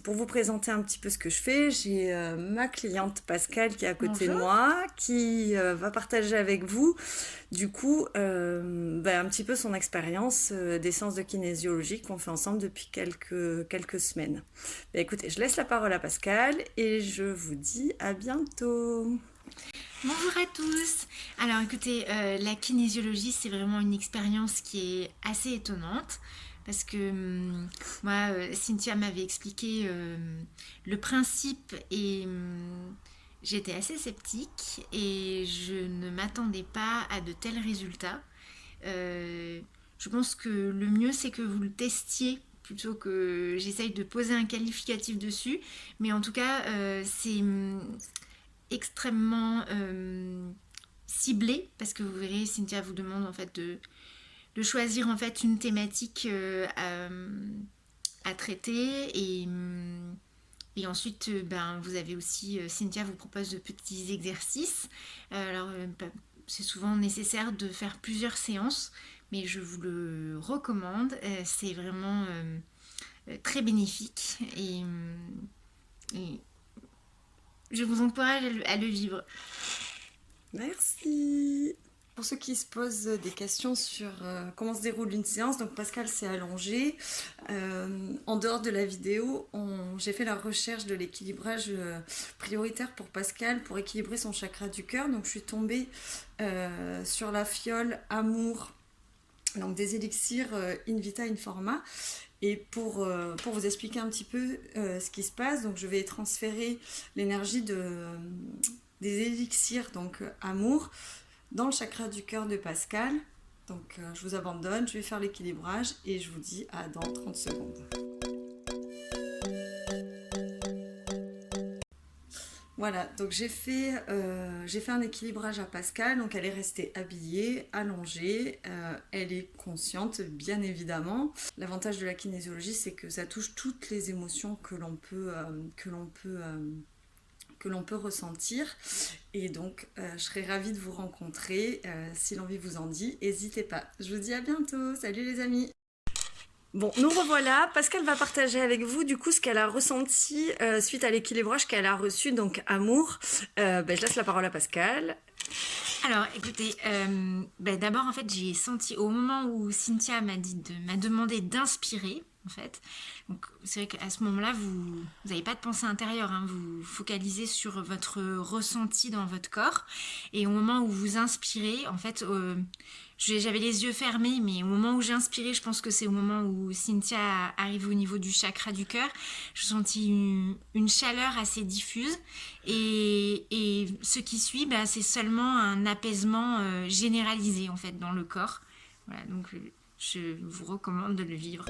pour vous présenter un petit peu ce que je fais, j'ai ma cliente Pascale qui est à côté de Bonjour. moi, qui va partager avec vous, du coup, un petit peu son expérience des séances de kinésiologie qu'on fait ensemble depuis quelques semaines. Écoutez, je laisse la parole à Pascale et je vous dis à bientôt. Bonjour à tous. Alors écoutez, la kinésiologie, c'est vraiment une expérience qui est assez étonnante parce que moi, Cynthia m'avait expliqué le principe et j'étais assez sceptique et je ne m'attendais pas à de tels résultats. Euh, je pense que le mieux, c'est que vous le testiez plutôt que j'essaye de poser un qualificatif dessus. Mais en tout cas, c'est extrêmement ciblé parce que vous verrez, Cynthia vous demande en fait de choisir en fait une thématique à traiter et ensuite vous avez aussi Cynthia vous propose de petits exercices. C'est souvent nécessaire de faire plusieurs séances, mais je vous le recommande. C'est vraiment très bénéfique et je vous encourage à le vivre. Merci. Pour ceux qui se posent des questions sur comment se déroule une séance, donc Pascal s'est allongé. En dehors de la vidéo, j'ai fait la recherche de l'équilibrage prioritaire pour Pascal pour équilibrer son chakra du cœur. Donc je suis tombée sur la fiole Amour, donc des élixirs Invita Informa. Et pour vous expliquer un petit peu ce qui se passe, donc je vais transférer l'énergie des élixirs, donc Amour, dans le chakra du cœur de Pascal. Donc je vous abandonne, je vais faire l'équilibrage et je vous dis à dans 30 secondes. Voilà, donc j'ai fait un équilibrage à Pascal, donc elle est restée habillée, allongée, elle est consciente bien évidemment. L'avantage de la kinésiologie, c'est que ça touche toutes les émotions que l'on peut ressentir. Et donc, je serais ravie de vous rencontrer. Si l'envie vous en dit, n'hésitez pas. Je vous dis à bientôt. Salut les amis. Bon, nous revoilà. Pascal va partager avec vous du coup ce qu'elle a ressenti suite à l'équilibrage qu'elle a reçu, donc Amour. Je laisse la parole à Pascal. Alors, écoutez, d'abord, en fait, j'ai senti au moment où Cynthia m'a demandé d'inspirer, en fait. Donc, c'est vrai qu'à ce moment-là, vous n'avez pas de pensée intérieure, hein, vous focalisez sur votre ressenti dans votre corps. Et au moment où vous inspirez, en fait, j'avais les yeux fermés, mais au moment où j'ai inspiré, je pense que c'est au moment où Cynthia arrive au niveau du chakra du cœur, je sentis une chaleur assez diffuse. Et ce qui suit, c'est seulement un apaisement généralisé en fait dans le corps. Voilà, donc je vous recommande de le vivre.